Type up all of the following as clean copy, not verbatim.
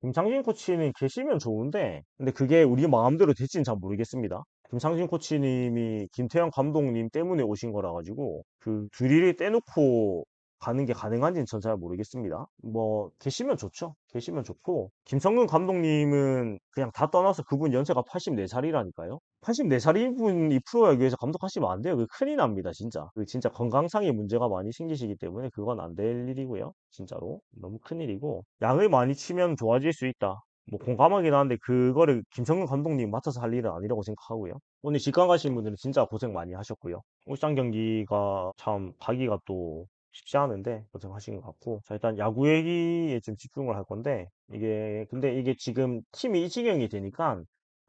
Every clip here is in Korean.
김창진 코치는 계시면 좋은데, 근데 그게 우리 마음대로 될지는 잘 모르겠습니다. 김창진 코치님이 김태형 감독님 때문에 오신 거라 가지고 그 둘이를 떼놓고 가는 게 가능한지는 전 잘 모르겠습니다. 뭐 계시면 좋죠. 계시면 좋고 김성근 감독님은 그냥 다 떠나서 그분 연세가 84살이라니까요. 84살인 분이 프로야구에서 감독하시면 안 돼요. 그 큰일 납니다, 진짜. 그 진짜 건강상의 문제가 많이 생기시기 때문에 그건 안 될 일이고요. 진짜로. 너무 큰일이고. 양을 많이 치면 좋아질 수 있다. 뭐 공감하긴 하는데 그거를 김성근 감독님 맡아서 할 일은 아니라고 생각하고요. 오늘 직관 가신 분들은 진짜 고생 많이 하셨고요. 울산 경기가 참 가기가 또 쉽지 않은데 고생하신 것 같고. 자, 일단 야구 얘기에 좀 집중을 할 건데 근데 이게 지금 팀이 이 지경이 되니까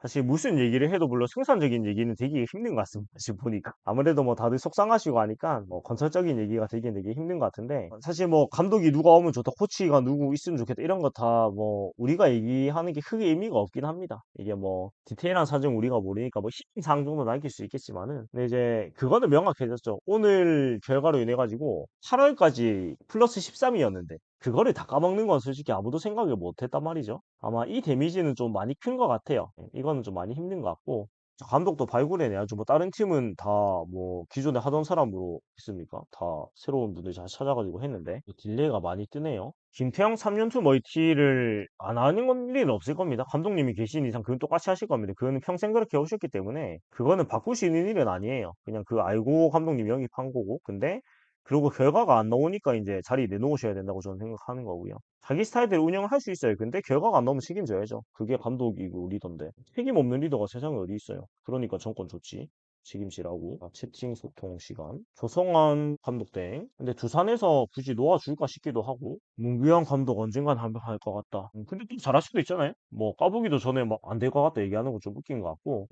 사실 무슨 얘기를 해도 물론 생산적인 얘기는 되기 힘든 것 같습니다. 지금 보니까. 아무래도 뭐 다들 속상하시고 하니까 뭐 건설적인 얘기가 되기 힘든 것 같은데 사실 뭐 감독이 누가 오면 좋다, 코치가 누구 있으면 좋겠다 이런 거 다 뭐 우리가 얘기하는 게 크게 의미가 없긴 합니다. 이게 뭐 디테일한 사정 우리가 모르니까 뭐 희망사항 정도 남길 수 있겠지만은 근데 이제 그거는 명확해졌죠. 오늘 결과로 인해 가지고 8월까지 플러스 13이었는데 그거를 다 까먹는 건 솔직히 아무도 생각을 못 했단 말이죠. 아마 이 데미지는 좀 많이 큰 것 같아요. 이거는 좀 많이 힘든 것 같고. 감독도 발굴해내야죠. 뭐 다른 팀은 다 뭐 기존에 하던 사람으로 있습니까? 다 새로운 분들 잘 찾아가지고 했는데 딜레이가 많이 뜨네요. 김태형 3연투 멀티를 안 하는 건 일은 없을 겁니다. 감독님이 계신 이상 그건 똑같이 하실 겁니다. 그거는 평생 그렇게 오셨기 때문에 그거는 바꿀 수 있는 일은 아니에요. 그냥 그 알고 감독님 영입한 거고. 근데 그리고 결과가 안 나오니까 이제 자리 내놓으셔야 된다고 저는 생각하는 거고요. 자기 스타일대로 운영을 할 수 있어요. 근데 결과가 안 나오면 책임져야죠. 그게 감독이고 리더인데. 책임 없는 리더가 세상에 어디 있어요. 그러니까 정권 좋지. 책임지라고. 채팅 소통 시간. 조성환 감독 땡. 근데 두산에서 굳이 놓아줄까 싶기도 하고. 문규현 감독 언젠간 한번 할 것 같다. 근데 또 잘할 수도 있잖아요. 뭐 까보기도 전에 막 안 될 것 같다 얘기하는 거 좀 웃긴 것 같고.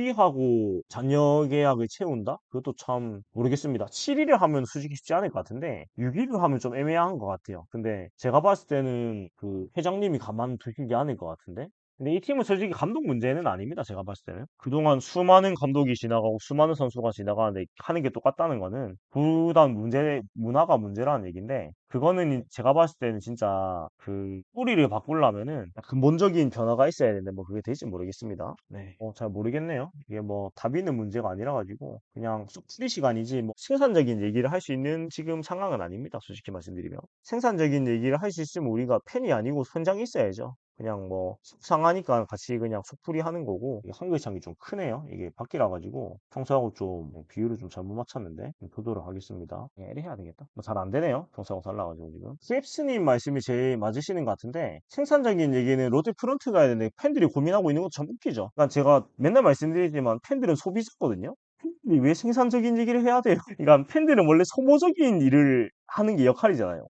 6위하고 잔여 계약을 채운다? 그것도 참 모르겠습니다. 7위를 하면 솔직히 쉽지 않을 것 같은데 6위를 하면 좀 애매한 것 같아요. 근데 제가 봤을 때는 그 회장님이 가만두시지 않을 것 같은데 근데 이 팀은 솔직히 감독 문제는 아닙니다. 제가 봤을 때는. 그동안 수많은 감독이 지나가고 수많은 선수가 지나가는데 하는 게 똑같다는 거는 구단 문제, 문화가 문제라는 얘기인데 그거는 제가 봤을 때는 진짜 그 뿌리를 바꾸려면은 근본적인 변화가 있어야 되는데 뭐 그게 될지 모르겠습니다. 네. 잘 모르겠네요. 이게 뭐 답 있는 문제가 아니라 가지고 그냥 쏙 풀이 시간이지 뭐 생산적인 얘기를 할 수 있는 지금 상황은 아닙니다. 솔직히 말씀드리면. 생산적인 얘기를 할 수 있으면 우리가 팬이 아니고 현장에 있어야죠. 그냥 뭐 속상하니까 같이 그냥 속풀이 하는 거고 이게 한글창이 좀 크네요. 이게 밖이라 가지고 평소하고 좀 비율을 좀 잘못 맞췄는데 좀 조절을 하겠습니다. 예, 해야 되겠다. 뭐 잘 안 되네요. 평소하고 달라가지고 지금. CF스님 말씀이 제일 맞으시는 것 같은데 생산적인 얘기는 롯데 프런트가 해야 되는데 팬들이 고민하고 있는 것도 참 웃기죠. 그러니까 제가 맨날 말씀드리지만 팬들은 소비자거든요. 팬들이 왜 생산적인 얘기를 해야 돼요? 그러니까 팬들은 원래 소모적인 일을 하는 게 역할이잖아요.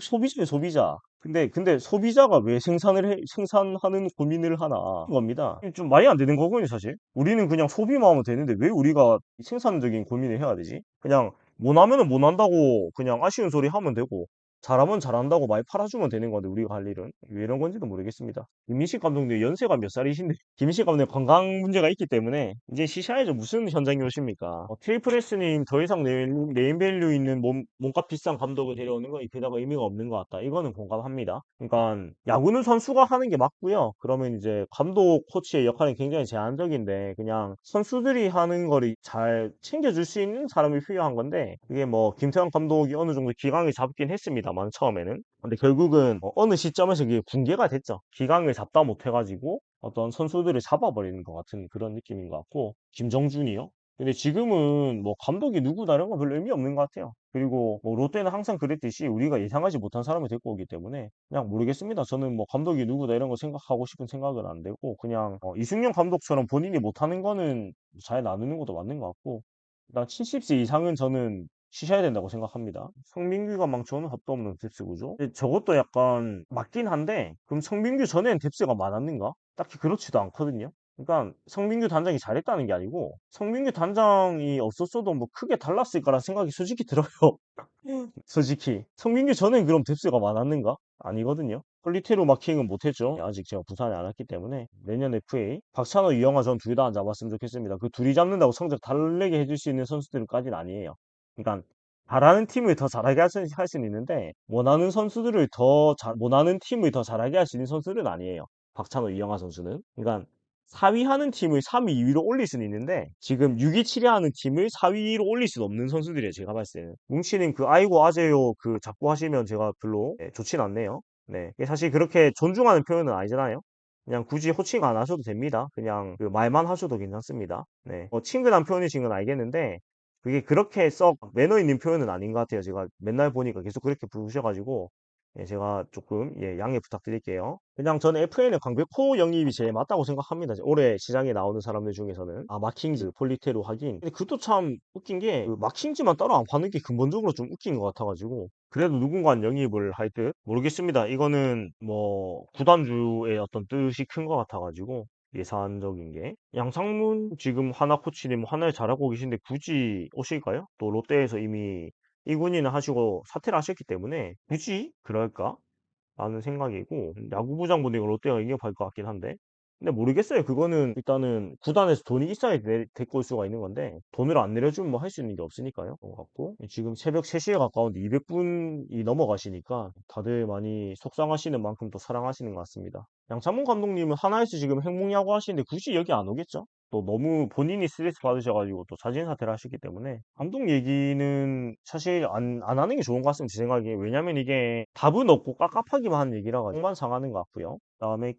소비자의 소비자. 근데 소비자가 왜 생산하는 고민을 하나 겁니다. 좀 말이 안 되는 거거든요, 사실. 우리는 그냥 소비만 하면 되는데 왜 우리가 생산적인 고민을 해야 되지? 그냥 못 하면은 못 한다고 그냥 아쉬운 소리 하면 되고 잘하면 잘한다고 많이 팔아주면 되는 건데 우리가 할 일은 왜 이런 건지도 모르겠습니다. 김민식 감독님 연세가 몇 살이신데 김민식 감독님 건강 문제가 있기 때문에 이제 시샤에서 무슨 현장이 오십니까? 트리플스님 더 이상 네임밸류 있는 몸값 비싼 감독을 데려오는 건 그다가 의미가 없는 것 같다. 이거는 공감합니다. 그러니까 야구는 선수가 하는 게 맞고요. 그러면 이제 감독, 코치의 역할은 굉장히 제한적인데 그냥 선수들이 하는 거를 잘 챙겨줄 수 있는 사람이 필요한 건데 그게 뭐 김태형 감독이 어느 정도 기강을 잡긴 했습니다만 처음에는 근데 결국은 어느 시점에서 그게 붕괴가 됐죠. 기강을 잡다 못해가지고 어떤 선수들을 잡아버리는 것 같은 그런 느낌인 것 같고 김정준이요? 근데 지금은 뭐 감독이 누구다 이런 건 별로 의미 없는 것 같아요. 그리고 뭐 롯데는 항상 그랬듯이 우리가 예상하지 못한 사람을 데리고 오기 때문에 그냥 모르겠습니다. 저는 뭐 감독이 누구다 이런 거 생각하고 싶은 생각은 안 되고 그냥 이승용 감독처럼 본인이 못하는 거는 잘 나누는 것도 맞는 것 같고 일단 70세 이상은 저는 쉬셔야 된다고 생각합니다. 성민규가 망쳐오는 합도 없는 뎁스 구조? 근데 저것도 약간 맞긴 한데 그럼 성민규 전에는 뎁스가 많았는가? 딱히 그렇지도 않거든요. 그러니까 성민규 단장이 잘했다는 게 아니고 성민규 단장이 없었어도 뭐 크게 달랐을 거라 생각이 솔직히 들어요. 솔직히 성민규 전엔 그럼 뎁스가 많았는가? 아니거든요. 퀄리티로 마킹은 못했죠. 아직 제가 부산에 안 왔기 때문에 내년 FA 박찬호, 이영하 전 둘 다 안 잡았으면 좋겠습니다. 그 둘이 잡는다고 성적 달래게 해줄 수 있는 선수들까지는 아니에요. 그러니까 잘하는 팀을 더 잘하게 할 수는 있는데, 원하는 팀을 더 잘하게 할 수 있는 선수는 아니에요. 박찬호, 이영하 선수는. 그러니까 4위 하는 팀을 3위, 2위로 올릴 수는 있는데, 지금 6위, 7위 하는 팀을 4위로 올릴 수는 없는 선수들이에요. 제가 봤을 때는. 뭉치님 그 아이고 아재요 그 자꾸 하시면 제가 별로 좋진 않네요. 네. 이게 사실 그렇게 존중하는 표현은 아니잖아요. 그냥 굳이 호칭 안 하셔도 됩니다. 그냥 그 말만 하셔도 괜찮습니다. 네. 친근한 표현이신 건 알겠는데, 그게 그렇게 썩 매너 있는 표현은 아닌 것 같아요. 제가 맨날 보니까 계속 그렇게 부르셔가지고, 예, 제가 조금, 예, 양해 부탁드릴게요. 그냥 저는 FA는 강백호 영입이 제일 맞다고 생각합니다. 올해 시장에 나오는 사람들 중에서는. 아, 마킹즈, 폴리테로 하긴. 근데 그것도 참 웃긴 게, 그 마킹즈만 따로 안 파는 게 근본적으로 좀 웃긴 것 같아가지고. 그래도 누군가 영입을 할 듯? 모르겠습니다. 이거는 뭐, 구단주의 어떤 뜻이 큰 것 같아가지고. 예산적인 게. 양상문 지금 하나 코치님 하나에 잘하고 계신데 굳이 오실까요? 또 롯데에서 이미 1군위는 하시고 사퇴를 하셨기 때문에 굳이 그럴까? 라는 생각이고 야구부장분이 롯데가 이격할 것 같긴 한데 근데 모르겠어요. 그거는 일단은 구단에서 돈이 있어야 데리고 올 수가 있는 건데 돈을 안 내려주면 뭐 할 수 있는 게 없으니까요. 그거 같고 지금 새벽 3시에 가까운데 200분이 넘어가시니까 다들 많이 속상하시는 만큼 또 사랑하시는 것 같습니다. 양창문 감독님은 하나에서 지금 행복야구 하시는데 굳이 여기 안 오겠죠? 또 너무 본인이 스트레스 받으셔가지고 또 자진 사퇴를 하시기 때문에 감독 얘기는 사실 안 하는 게 좋은 것 같습니다. 제 생각에. 왜냐면 이게 답은 없고 깝깝하기만 하는 얘기라 가지고 속만 상하는 것 같고요. 그다음에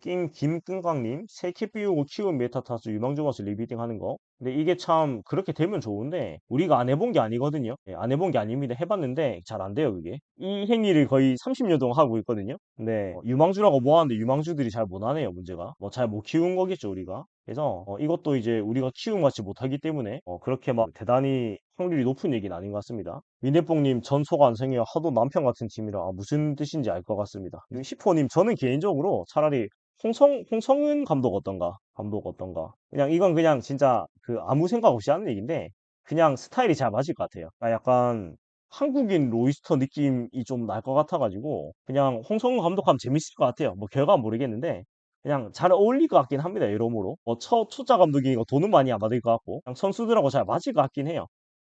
김끈광님 새끼 삐우고 키운 메타 타수 유망주 가수 리비딩 하는 거. 근데 이게 참 그렇게 되면 좋은데 우리가 안 해본 게 아니거든요. 예, 안 해본 게 아닙니다. 해봤는데 잘 안 돼요 그게. 이 행위를 거의 30년 동안 하고 있거든요. 근데 유망주라고 뭐 하는데 유망주들이 잘 못 하네요 문제가. 뭐 잘 못 키운 거겠죠 우리가. 그래서 이것도 이제 우리가 키움같이 못하기 때문에 그렇게 막 대단히 확률이 높은 얘기는 아닌 것 같습니다. 민대뽕님 전소가 안 생겨 하도 남편 같은 팀이라 무슨 뜻인지 알 것 같습니다. 시포님 저는 개인적으로 차라리 홍성은 감독 어떤가 그냥 이건 그냥 진짜 그 아무 생각 없이 하는 얘기인데 그냥 스타일이 잘 맞을 것 같아요. 약간 한국인 로이스터 느낌이 좀 날 것 같아가지고 그냥 홍성은 감독하면 재밌을 것 같아요. 뭐 결과는 모르겠는데 그냥 잘 어울릴 것 같긴 합니다. 여러모로. 초짜 감독이고 돈은 많이 안 받을 것 같고 그냥 선수들하고 잘 맞을 것 같긴 해요.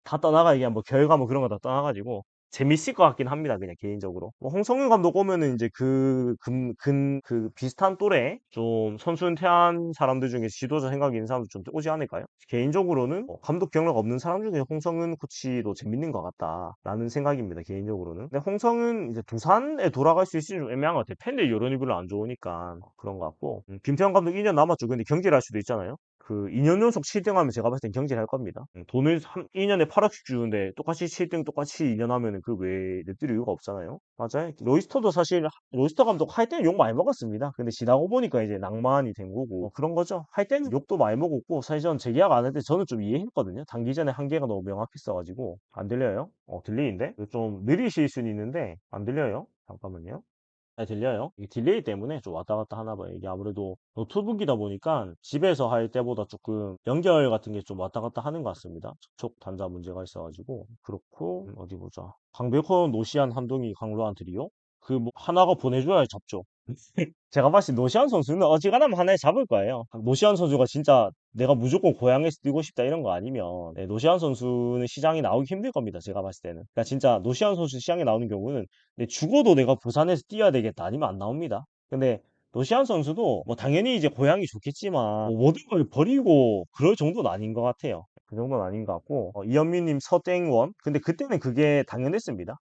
다 떠나가 이게 뭐 결과 뭐 그런 거 다 떠나가지고 재밌을 것 같긴 합니다. 그냥 개인적으로. 뭐 홍성윤 감독 오면은 이제 그 비슷한 또래 좀 선수 은퇴한 사람들 중에 지도자 생각이 있는 사람도 좀 오지 않을까요? 개인적으로는 감독 경력 없는 사람 중에 홍성은 코치도 재밌는 것 같다라는 생각입니다. 개인적으로는. 근데 홍성은 이제 두산에 돌아갈 수 있을지 좀 애매한 것 같아요. 팬들 여론이 별로 안 좋으니까 그런 것 같고 김태형 감독 2년 남았죠. 근데 경질할 수도 있잖아요. 그 2년 연속 7등하면 제가 봤을 땐 경질할 겁니다. 돈을 2년에 8억씩 주는데 똑같이 7등 똑같이 2년 하면은 그 외에 냅둘 이유가 없잖아요. 맞아요. 로이스터도 사실 로이스터 감독 할 때는 욕 많이 먹었습니다. 근데 지나고 보니까 이제 낭만이 된 거고 그런 거죠. 할 때는 욕도 많이 먹었고 사실 저는 재계약 안 할 때 저는 좀 이해했거든요. 단기 전에 한계가 너무 명확했어가지고 안 들려요? 들리는데? 좀 느리실 수는 있는데 안 들려요? 잠깐만요. 잘 들려요? 이 딜레이 때문에 좀 왔다 갔다 하나 봐요. 이게 아무래도 노트북이다 보니까 집에서 할 때보다 조금 연결 같은 게 좀 왔다 갔다 하는 것 같습니다. 접촉 단자 문제가 있어가지고. 그렇고, 어디 보자. 강백호, 노시안, 한동희, 강로안 트리오? 그 뭐 하나가 보내줘야 잡죠. 제가 봤을 때 노시안 선수는 어지간하면 하나에 잡을 거예요. 노시안 선수가 진짜 내가 무조건 고향에서 뛰고 싶다 이런 거 아니면 노시안 선수는 시장에 나오기 힘들 겁니다. 제가 봤을 때는. 그러니까 진짜 노시안 선수 시장에 나오는 경우는 죽어도 내가 부산에서 뛰어야 되겠다 아니면 안 나옵니다. 근데 노시안 선수도 뭐 당연히 이제 고향이 좋겠지만 뭐 모든 걸 버리고 그럴 정도는 아닌 것 같아요. 그 정도는 아닌 것 같고 이현민님 서땡원 근데 그때는 그게 당연했습니다.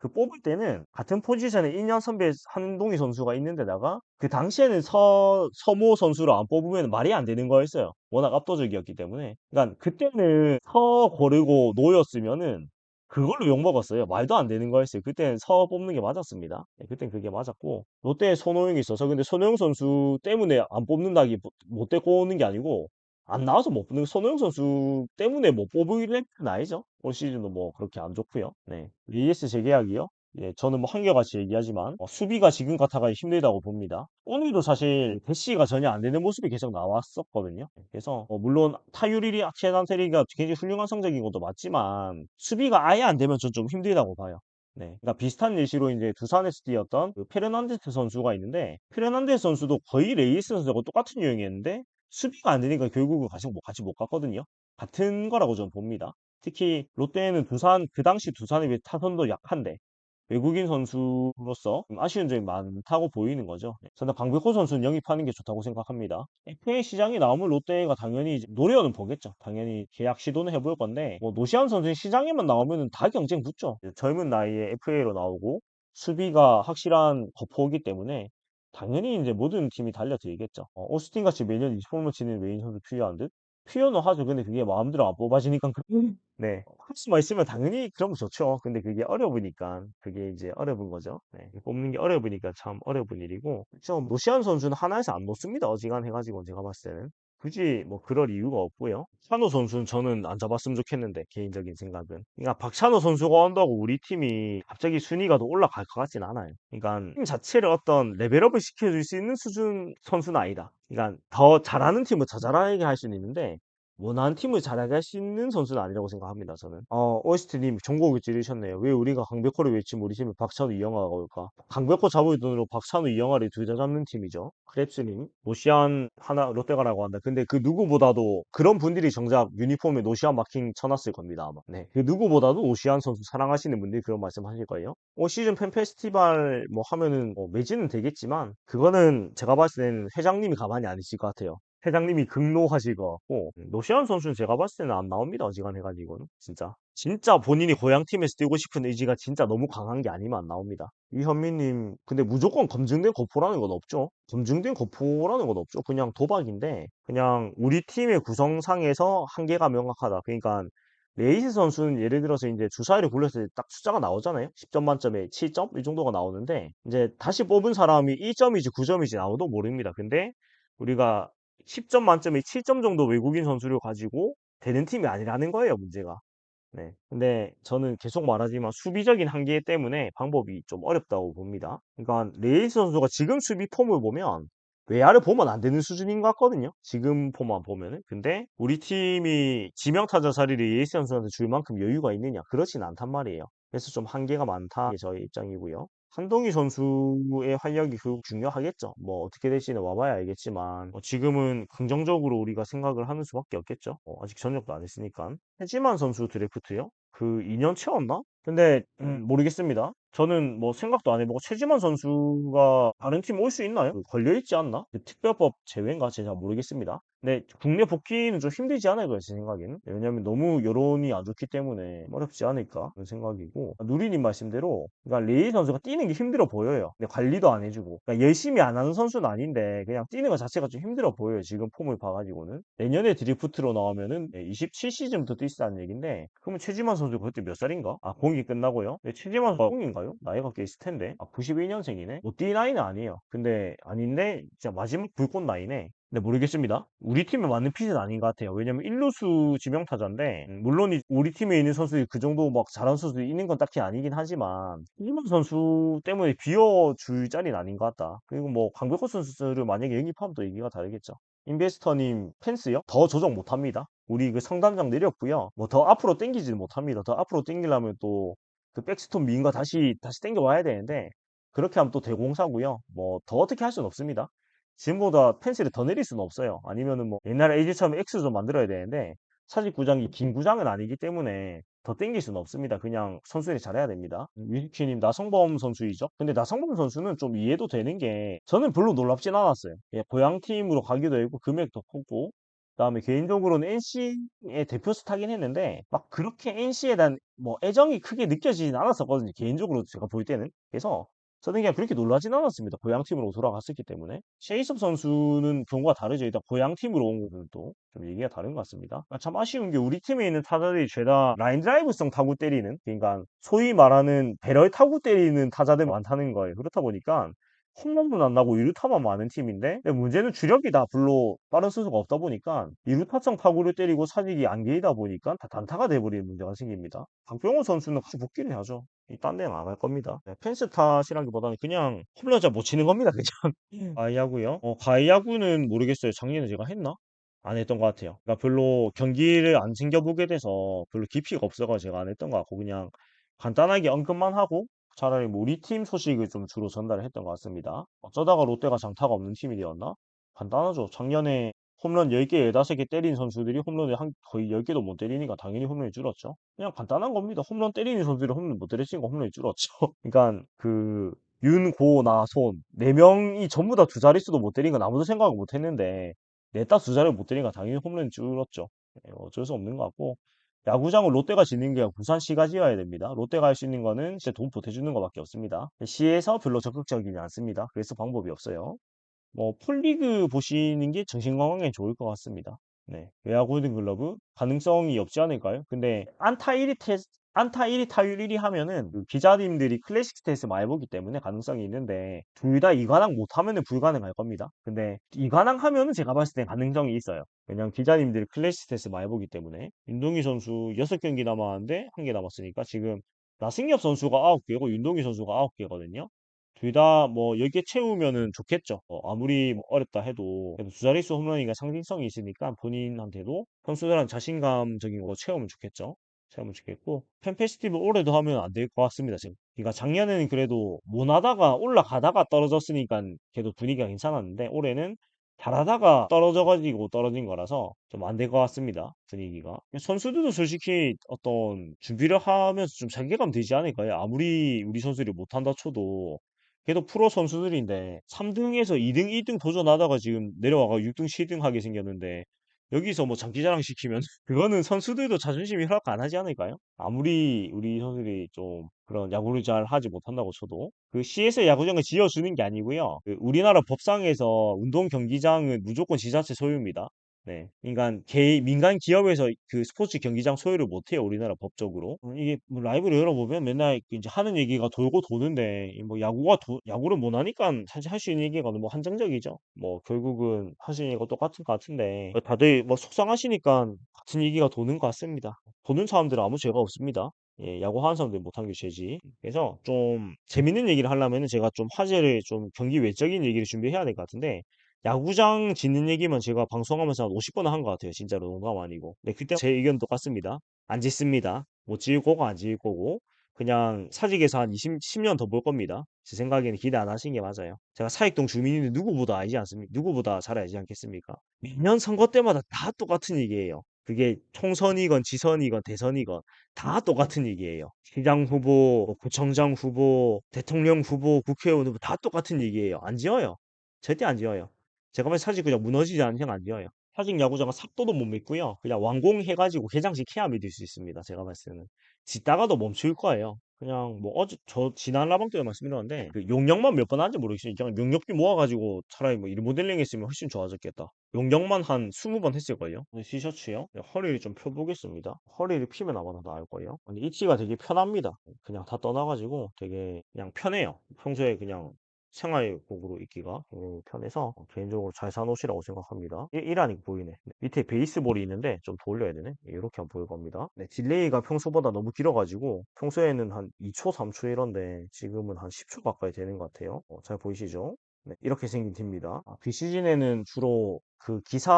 그 뽑을 때는 같은 포지션에 2년 선배 한동희 선수가 있는데다가 그 당시에는 서모 선수를 안 뽑으면 말이 안 되는 거였어요. 워낙 압도적이었기 때문에. 그러니까 그때는 서 고르고 노였으면은 그걸로 욕먹었어요. 말도 안 되는 거였어요. 그때는 서 뽑는 게 맞았습니다. 네, 그땐 그게 맞았고. 롯데에 손호영이 있어서 근데 손호영 선수 때문에 안 뽑는다기 못 데리고 오는 게 아니고 안 나와서 못 뽑는 손호영 선수 때문에 못 뽑을 래는 아니죠. 올 시즌도 뭐 그렇게 안 좋고요. 네. AS 재계약이요? 예, 저는 뭐 한결같이 얘기하지만 수비가 지금 같아가 힘들다고 봅니다. 오늘도 사실 대시가 전혀 안 되는 모습이 계속 나왔었거든요. 그래서 물론 타율이 악체단테리가 굉장히 훌륭한 성적인 것도 맞지만 수비가 아예 안 되면 전 좀 힘들다고 봐요. 네, 그러니까 비슷한 예시로 이제 두산에서 뛰었던 그 페르난데스 선수가 있는데 페르난데스 선수도 거의 레이스 선수하고 똑같은 유형이었는데 수비가 안 되니까 결국은 같이 못 갔거든요. 같은 거라고 저는 봅니다. 특히 롯데는 두산, 그 당시 두산이 왜 타선도 약한데 외국인 선수로서 좀 아쉬운 점이 많다고 보이는 거죠. 저는 강백호 선수는 영입하는 게 좋다고 생각합니다. FA 시장이 나오면 롯데가 당연히 이제 노려는 보겠죠. 당연히 계약 시도는 해볼 건데 뭐 노시안 선수는 시장에만 나오면 다 경쟁 붙죠. 젊은 나이에 FA로 나오고 수비가 확실한 거포이기 때문에 당연히 이제 모든 팀이 달려들겠죠. 오스틴 같이 매년 20홈런 치는 외인 선수 필요한 듯? 필요는 하죠. 근데 그게 마음대로 안 뽑아지니까 네. 할 수만 있으면 당연히 그러면 좋죠. 근데 그게 어려우니까 그게 이제 어려운 거죠. 네. 뽑는 게 어려우니까 참 어려운 일이고. 좀 노시안 선수는 하나에서 안 놓습니다. 어지간해가지고 제가 봤을 때는. 굳이 뭐 그럴 이유가 없고요. 찬호 선수는 저는 안 잡았으면 좋겠는데 개인적인 생각은. 그러니까 박찬호 선수가 온다고 우리 팀이 갑자기 순위가 더 올라갈 것 같진 않아요. 그러니까 팀 자체를 어떤 레벨업을 시켜줄 수 있는 수준 선수는 아니다. 그러니까 더 잘하는 팀을 더 잘하게 할 수는 있는데 원하는 팀을 잘하게 할 수 있는 선수는 아니라고 생각합니다, 저는. 오이스트님, 종곡을 찌르셨네요. 왜 우리가 강백호를 외치면 우리 팀을 박찬호, 이영화가 올까? 강백호 잡을 돈으로 박찬호, 이영화를 둘 다 잡는 팀이죠. 크랩스님, 노시안 하나, 롯데가라고 한다. 근데 그 누구보다도 그런 분들이 정작 유니폼에 노시안 마킹 쳐놨을 겁니다, 아마. 네. 그 누구보다도 노시안 선수 사랑하시는 분들이 그런 말씀 하실 거예요. 올 시즌 팬 페스티벌 뭐 하면은 매진은 되겠지만, 그거는 제가 봤을 때는 회장님이 가만히 안 있을 것 같아요. 회장님이 극노하실 것 같고 노시안 선수는 제가 봤을 때는 안 나옵니다. 어지간해가지고는 진짜 본인이 고향팀에서 뛰고 싶은 의지가 진짜 너무 강한 게 아니면 안 나옵니다. 이현민님 근데 무조건 검증된 거포라는 건 없죠. 검증된 거포라는 건 없죠. 그냥 도박인데 그냥 우리 팀의 구성상에서 한계가 명확하다. 그러니까 레이스 선수는 예를 들어서 이제 주사위를 굴렸을 때 딱 숫자가 나오잖아요. 10점 만점에 7점 이 정도가 나오는데 이제 다시 뽑은 사람이 1점이지 9점이지 아무도 모릅니다. 근데 우리가 10점 만점에 7점 정도 외국인 선수를 가지고 되는 팀이 아니라는 거예요, 문제가. 네. 근데 저는 계속 말하지만 수비적인 한계 때문에 방법이 좀 어렵다고 봅니다. 그러니까 레이스 선수가 지금 수비 폼을 보면 외야를 보면 안 되는 수준인 것 같거든요. 지금 폼만 보면은. 근데 우리 팀이 지명타자 자리를 레이스 선수한테 줄 만큼 여유가 있느냐? 그렇진 않단 말이에요. 그래서 좀 한계가 많다. 게 저의 입장이고요. 한동희 선수의 활약이 결국 중요하겠죠. 뭐 어떻게 될지는 와봐야 알겠지만 지금은 긍정적으로 우리가 생각을 하는 수밖에 없겠죠. 아직 전역도 안 했으니까. 해지만 선수 드래프트요? 그 2년 채웠나? 근데 모르겠습니다. 저는 뭐 생각도 안 해보고 최지만 선수가 다른 팀 올 수 있나요? 걸려있지 않나? 그 특별법 제외인가? 제가 잘 모르겠습니다. 근데 국내 복귀는 좀 힘들지 않을까요? 제 생각에는. 왜냐면 너무 여론이 안 좋기 때문에 어렵지 않을까? 그런 생각이고. 누리님 말씀대로 그러니까 레이 선수가 뛰는 게 힘들어 보여요. 근데 관리도 안 해주고. 그러니까 열심히 안 하는 선수는 아닌데 그냥 뛰는 것 자체가 좀 힘들어 보여요. 지금 폼을 봐가지고는. 내년에 드리프트로 나오면은 27시즌부터 뛰시다는 얘긴데 그러면 최지만 선수 그때 몇 살인가? 아, 공이 끝나고요? 근데 최지만 선수 공인가요? 나이가 꽤 있을 텐데. 아, 91년생이네? 뭐 D 나이는 아니에요. 근데 아닌데 진짜 마지막 불꽃 나이네. 근데 모르겠습니다. 우리 팀에 맞는 핏은 아닌 것 같아요. 왜냐면 1루수 지명타자인데 물론 우리 팀에 있는 선수들이 그 정도 막 잘하는 선수들이 있는 건 딱히 아니긴 하지만 이만 선수 때문에 비워줄 자리는 아닌 것 같다. 그리고 뭐 강백호 선수를 만약에 영입하면 또 얘기가 다르겠죠. 인베스터님 펜스요? 더 조정 못합니다. 우리 그 상단장 내렸고요. 뭐 더 앞으로 당기지는 못합니다. 더 앞으로 당기려면 또 그 백스톤 미인 거 다시 당겨 와야 되는데 그렇게 하면 또 대공사고요. 뭐 더 어떻게 할 수는 없습니다. 지금보다 펜스를 더 내릴 수는 없어요. 아니면은 뭐 옛날에 AG처럼 X 좀 만들어야 되는데 사직 구장이 긴 구장은 아니기 때문에 더 땡길 수는 없습니다. 그냥 선수들이 잘해야 됩니다. 위즈키님 나성범 선수이죠. 근데 나성범 선수는 좀 이해도 되는 게 저는 별로 놀랍진 않았어요. 예, 고향팀으로 가기도 했고 금액도 컸고 그다음에 개인적으로는 NC의 대표 스타긴 했는데 막 그렇게 NC에 대한 뭐 애정이 크게 느껴지진 않았었거든요. 개인적으로 제가 볼 때는. 그래서 저는 그냥 그렇게 놀라진 않았습니다. 고향팀으로 돌아갔었기 때문에. 셰이섭 선수는 경우가 다르죠. 일단 고향팀으로 온 거는 또 좀 얘기가 다른 것 같습니다. 참 아쉬운 게 우리 팀에 있는 타자들이 죄다 라인 드라이브성 타구 때리는, 그러니까 소위 말하는 배럴 타구 때리는 타자들 많다는 거예요. 그렇다 보니까 홈런도 안 나고 이루타만 많은 팀인데 근데 문제는 주력이 다 별로 빠른 수수가 없다 보니까 이루타성 타구를 때리고 사직이 안 길다 보니까 다 단타가 돼버리는 문제가 생깁니다. 박병호 선수는 같이 복귀를 하죠. 딴 데는 안 할 겁니다. 네, 펜스 탓이라기보다는 그냥 홈런 잘 못 치는 겁니다. 그냥 가이야구요? 가이야구는 모르겠어요. 작년에 제가 했나? 안 했던 것 같아요. 그러니까 별로 경기를 안 챙겨보게 돼서 별로 깊이가 없어서 제가 안 했던 것 같고 그냥 간단하게 언급만 하고 차라리 뭐 우리 팀 소식을 좀 주로 전달을 했던 것 같습니다. 어쩌다가 롯데가 장타가 없는 팀이 되었나? 간단하죠. 작년에 홈런 10개, 15개 때린 선수들이 홈런을 거의 10개도 못 때리니까 당연히 홈런이 줄었죠. 그냥 간단한 겁니다. 홈런 때리는 선수들이 홈런 못 때렸으니까 홈런이 줄었죠. 그러니까 그 윤, 고, 나, 손 4명이 전부 다 두 자릿수도 못 때린 건 아무도 생각을 못 했는데 넷다 두 자리 못 때리니까 당연히 홈런이 줄었죠. 어쩔 수 없는 것 같고 야구장은 롯데가 짓는 게 아니라 부산 시가 지어야 됩니다. 롯데가 할 수 있는 거는 진짜 돈 보태주는 것밖에 없습니다. 시에서 별로 적극적이지 않습니다. 그래서 방법이 없어요. 뭐 풀리그 보시는 게 정신 건강에 좋을 것 같습니다. 네. 외야 골든글러브 가능성이 없지 않을까요? 근데 안타 1위 타율 1위 하면은 그 기자님들이 클래식 스탯을 많이 보기 때문에 가능성이 있는데 둘 다 이관왕 못하면은 불가능할 겁니다. 근데 이관왕 하면은 제가 봤을 땐 가능성이 있어요. 왜냐면 기자님들이 클래식 스탯을 많이 보기 때문에 윤동희 선수 6경기 남았는데 1개 남았으니까 지금 나승엽 선수가 9개고 윤동희 선수가 9개거든요. 둘 다 뭐 10개 채우면은 좋겠죠. 아무리 뭐 어렵다 해도 두 자릿수 홈런이니까 상징성이 있으니까 본인한테도 선수들한 자신감적인 거 채우면 좋겠죠. 채우면 좋겠고 팬 페스티벌 올해도 하면 안 될 것 같습니다. 지금. 그러니까 작년에는 그래도 못하다가 올라가다가 떨어졌으니까 그래도 분위기가 괜찮았는데 올해는 잘하다가 떨어져가지고 떨어진 거라서 좀 안 될 것 같습니다. 분위기가. 선수들도 솔직히 어떤 준비를 하면서 좀 자괴감 들지 않을까요? 아무리 우리 선수들이 못한다 쳐도 걔도 프로 선수들인데 3등에서 2등, 2등 도전하다가 지금 내려와가 6등, 7등 하게 생겼는데 여기서 뭐 장기자랑 시키면 그거는 선수들도 자존심이 허락 안 하지 않을까요? 아무리 우리 선수들이 좀 그런 야구를 잘 하지 못한다고 쳐도 그 CS 야구장을 지어주는 게 아니고요. 그 우리나라 법상에서 운동 경기장은 무조건 지자체 소유입니다. 네. 그러니까 민간 기업에서 그 스포츠 경기장 소유를 못해요. 우리나라 법적으로. 이게 뭐 라이브를 열어보면 맨날 이제 하는 얘기가 돌고 도는데 뭐 야구를 못 하니까 사실 할 수 있는 얘기가 너무 한정적이죠. 뭐 결국은 할 수 있는 얘기가 똑같은 것 같은데 다들 뭐 속상하시니까 같은 얘기가 도는 것 같습니다. 보는 사람들은 아무 죄가 없습니다. 예, 야구하는 사람들이 못한 게 죄지. 그래서 좀 재밌는 얘기를 하려면 제가 좀 화제를 좀 경기 외적인 얘기를 준비해야 될 것 같은데 야구장 짓는 얘기만 제가 방송하면서 한 50번 한 것 같아요. 진짜로 농담 아니고. 네, 그때 제 의견 똑같습니다. 안 짓습니다. 못 지을 거고 안 지을 거고 그냥 사직에서 한 10년 더 볼 겁니다. 제 생각에는 기대 안 하신 게 맞아요. 제가 사익동 주민인데 누구보다 알지 않습니까? 누구보다 잘 알지 않겠습니까? 매년 선거 때마다 다 똑같은 얘기예요. 그게 총선이건 지선이건 대선이건 다 똑같은 얘기예요. 시장 후보, 뭐 구청장 후보, 대통령 후보, 국회의원 후보 다 똑같은 얘기예요. 안 지어요. 절대 안 지어요. 제가 보기엔 사직 그냥 무너지지 않는 이상 안 지어요. 사직 야구장은 삽도도 못 믿고요. 그냥 완공해가지고 개장식 해야 믿을 수 있습니다. 제가 봤을 때는. 짓다가도 멈출 거예요. 그냥 뭐 저 지난 라방 때도 말씀드렸는데 그 용역만 몇 번 하는지 모르겠어요. 그냥 용역비 모아가지고 차라리 뭐 리모델링 했으면 훨씬 좋아졌겠다. 용역만 한 20번 했을걸요. 티셔츠요. 네, 허리를 좀 펴보겠습니다. 허리를 피면 아마 더 나을 거예요. 근데 입지가 되게 편합니다. 그냥 다 떠나가지고 되게 그냥 편해요. 평소에 그냥 생활복으로 입기가 굉장히 편해서 개인적으로 잘 산 옷이라고 생각합니다. 이라니 보이네. 네, 밑에 베이스볼이 있는데 좀 더 올려야 되네. 이렇게 하면 보일 겁니다. 네, 딜레이가 평소보다 너무 길어가지고 평소에는 한 2초, 3초 이런데 지금은 한 10초 가까이 되는 것 같아요. 잘 보이시죠? 네, 이렇게 생긴 팀입니다. 비시즌에는 주로 그 기사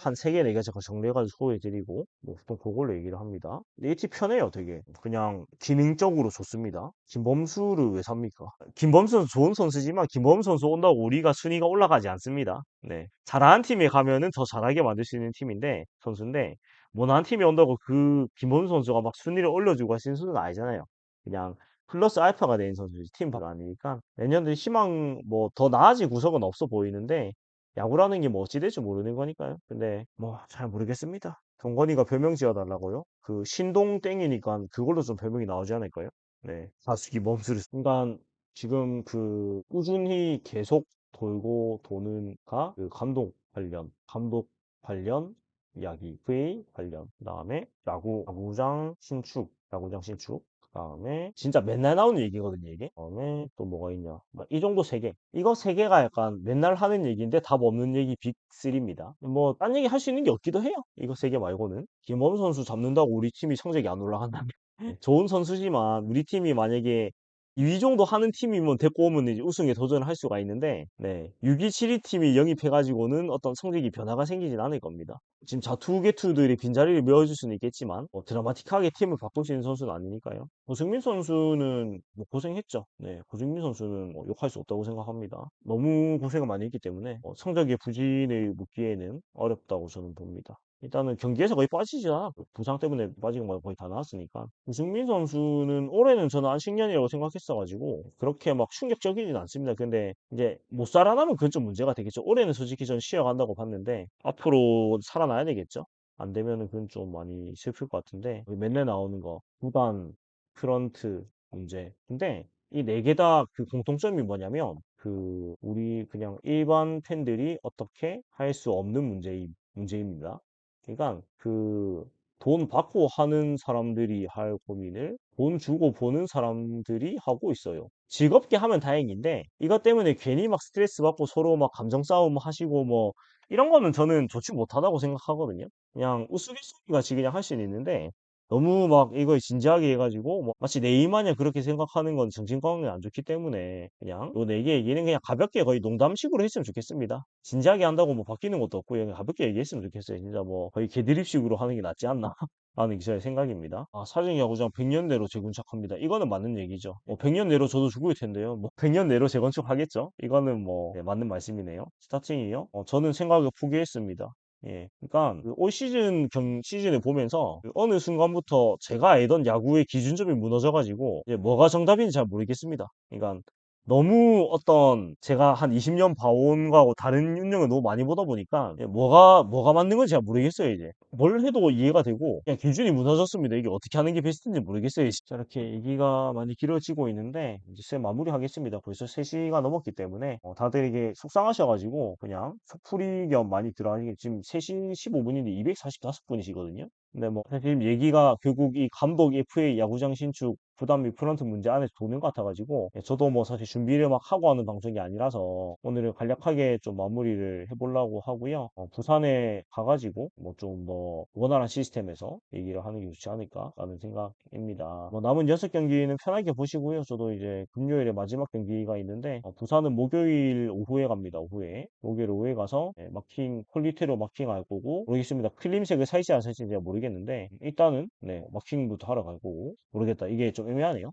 한 3개, 4개 제가 정리해가지고 소개해드리고, 뭐, 보통 그걸로 얘기를 합니다. 근데 이티 편해요, 되게. 그냥 기능적으로 좋습니다. 김범수를 왜 삽니까? 김범수는 좋은 선수지만, 김범수 선수 온다고 우리가 순위가 올라가지 않습니다. 네. 잘하는 팀에 가면은 더 잘하게 만들 수 있는 팀인데, 선수인데, 못하는 팀에 온다고 그 김범수 선수가 막 순위를 올려주고 하시는 선수는 아니잖아요. 그냥 플러스 알파가 된 선수지 팀 바가 아니니까 내년에 희망 뭐 더 나아질 구석은 없어 보이는데 야구라는 게 뭐 어찌 될지 모르는 거니까요. 근데 뭐 잘 모르겠습니다. 동건이가 별명 지어달라고요? 그 신동 땡이니까 그걸로 좀 별명이 나오지 않을까요? 네. 다수기 멈술 순간 지금 그 꾸준히 계속 돌고 도는 가 감독 관련 이야기, VA 관련, 그다음에 야구장 신축, 그다음에 진짜 맨날 나오는 얘기거든요, 이게. 그다음에 또 뭐가 있냐? 이 정도 세 개. 이거 세 개가 약간 맨날 하는 얘기인데 답 없는 얘기 빅3입니다. 뭐 딴 얘기 할 수 있는 게 없기도 해요. 이거 세 개 말고는. 김범 선수 잡는다고 우리 팀이 성적이 안 올라간다면 좋은 선수지만 우리 팀이 만약에 2위 정도 하는 팀이면 데리고 오면 이제 우승에 도전을 할 수가 있는데, 네, 6위, 7위 팀이 영입해가지고는 어떤 성적이 변화가 생기진 않을 겁니다. 지금 자투개투들이 빈자리를 메워줄 수는 있겠지만 드라마틱하게 팀을 바꿀 수 있는 선수는 아니니까요. 고승민 선수는 뭐 고생했죠. 네, 고승민 선수는 뭐 욕할 수 없다고 생각합니다. 너무 고생을 많이 했기 때문에 성적의 부진을 묻기에는 어렵다고 저는 봅니다. 일단은 경기에서 거의 빠지지 않아. 부상 때문에 빠진 거 거의 다 나왔으니까. 유승민 선수는 올해는 저는 안식년이라고 생각했어가지고 그렇게 막 충격적이진 않습니다. 근데 이제 못 살아나면 그건 좀 문제가 되겠죠. 올해는 솔직히 전 쉬어간다고 봤는데 앞으로 살아나야 되겠죠. 안 되면은 그건 좀 많이 슬플 것 같은데 맨날 나오는 거 구단 프런트 문제. 근데 이 네 개 다 그 공통점이 뭐냐면 그 우리 그냥 일반 팬들이 어떻게 할 수 없는 문제입니다. 그러니까 그 돈 받고 하는 사람들이 할 고민을 돈 주고 보는 사람들이 하고 있어요. 즐겁게 하면 다행인데 이것 때문에 괜히 막 스트레스 받고 서로 막 감정 싸움 하시고 뭐 이런 거는 저는 좋지 못하다고 생각하거든요. 그냥 우스갯소리 같이 그냥 할 수는 있는데 너무 막 이거 진지하게 해가지고 뭐 마치 내 일마냥 그렇게 생각하는 건 정신 건강에 안 좋기 때문에 그냥 요 네 개 얘기는 그냥 가볍게 거의 농담식으로 했으면 좋겠습니다. 진지하게 한다고 뭐 바뀌는 것도 없고 그냥 가볍게 얘기했으면 좋겠어요. 진짜 뭐 거의 개드립식으로 하는 게 낫지 않나 라는 게 제 생각입니다. 아, 사직야구장 100년 내로 재건축합니다. 이거는 맞는 얘기죠. 뭐 100년 내로 저도 죽을 텐데요. 뭐 100년 내로 재건축하겠죠? 이거는 뭐 네, 맞는 말씀이네요. 스타팅이요? 저는 생각을 포기했습니다. 예, 그러니까 그올 시즌 시즌을 보면서 그 어느 순간부터 제가 알던 야구의 기준점이 무너져가지고 이제 뭐가 정답인지 잘 모르겠습니다. 그러니까 너무 어떤 제가 한 20년 봐온 거하고 다른 운영을 너무 많이 보다 보니까 이제 뭐가 맞는 건지 잘 모르겠어요. 이제 뭘 해도 이해가 되고 그냥 기준이 무너졌습니다. 이게 어떻게 하는 게 베스트인지 모르겠어요. 자, 이렇게 얘기가 많이 길어지고 있는데 이제 제 마무리하겠습니다. 벌써 3시가 넘었기 때문에 다들 이게 속상하셔가지고 그냥 속풀이 겸 많이 들어가니 지금 3시 15분인데 245분이시거든요. 근데 뭐 사실 얘기가 결국 이 감독 FA 야구장 신축 부담 및 프런트 문제 안에서 도는 것 같아가지고 저도 뭐 사실 준비를 막 하고 하는 방송이 아니라서 오늘은 간략하게 좀 마무리를 해보려고 하고요. 부산에 가가지고 뭐 좀 뭐 원활한 시스템에서 얘기를 하는 게 좋지 않을까라는 생각입니다. 뭐 남은 6경기는 편하게 보시고요. 저도 이제 금요일에 마지막 경기가 있는데 부산은 목요일 오후에 갑니다. 오후에 목요일 오후에 가서 마킹 퀄리티로 마킹할 거고 모르겠습니다. 필름색을 살지 안 살지 제가 모르겠는데 일단은 네 마킹부터 하러 갈 거고 모르겠다. 이게 좀 애매하네요.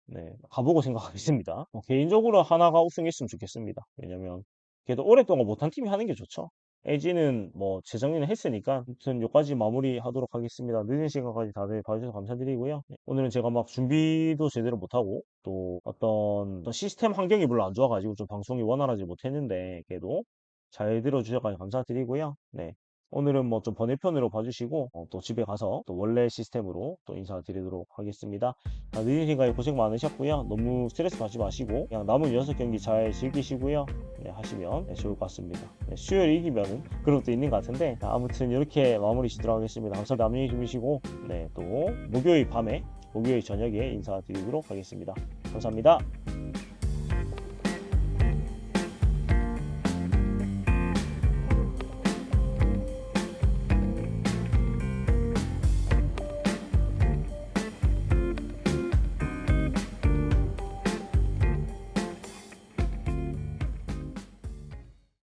네, 가보고 생각하겠습니다. 개인적으로 하나가 우승했으면 좋겠습니다. 왜냐면 그래도 오랫동안 못한 팀이 하는 게 좋죠. LG는 뭐 재정리는 했으니까 아무튼 여기까지 마무리하도록 하겠습니다. 늦은 시간까지 다들 봐주셔서 감사드리고요. 오늘은 제가 막 준비도 제대로 못하고 또 어떤 시스템 환경이 별로 안 좋아가지고 좀 방송이 원활하지 못했는데 그래도 잘 들어주셔서 감사드리고요. 네. 오늘은 뭐 좀 번외편으로 봐주시고 또 집에 가서 또 원래 시스템으로 또 인사드리도록 하겠습니다. 늦은 시간에 고생 많으셨고요. 너무 스트레스 받지 마시고 그냥 남은 6경기 잘 즐기시고요. 네, 하시면 좋을 것 같습니다. 네, 수요일 이기면은 그런 것도 있는 것 같은데 아무튼 이렇게 마무리 짓도록 하겠습니다. 감사합니다. 안녕히 주무시고 네, 또 목요일 밤에 목요일 저녁에 인사드리도록 하겠습니다. 감사합니다.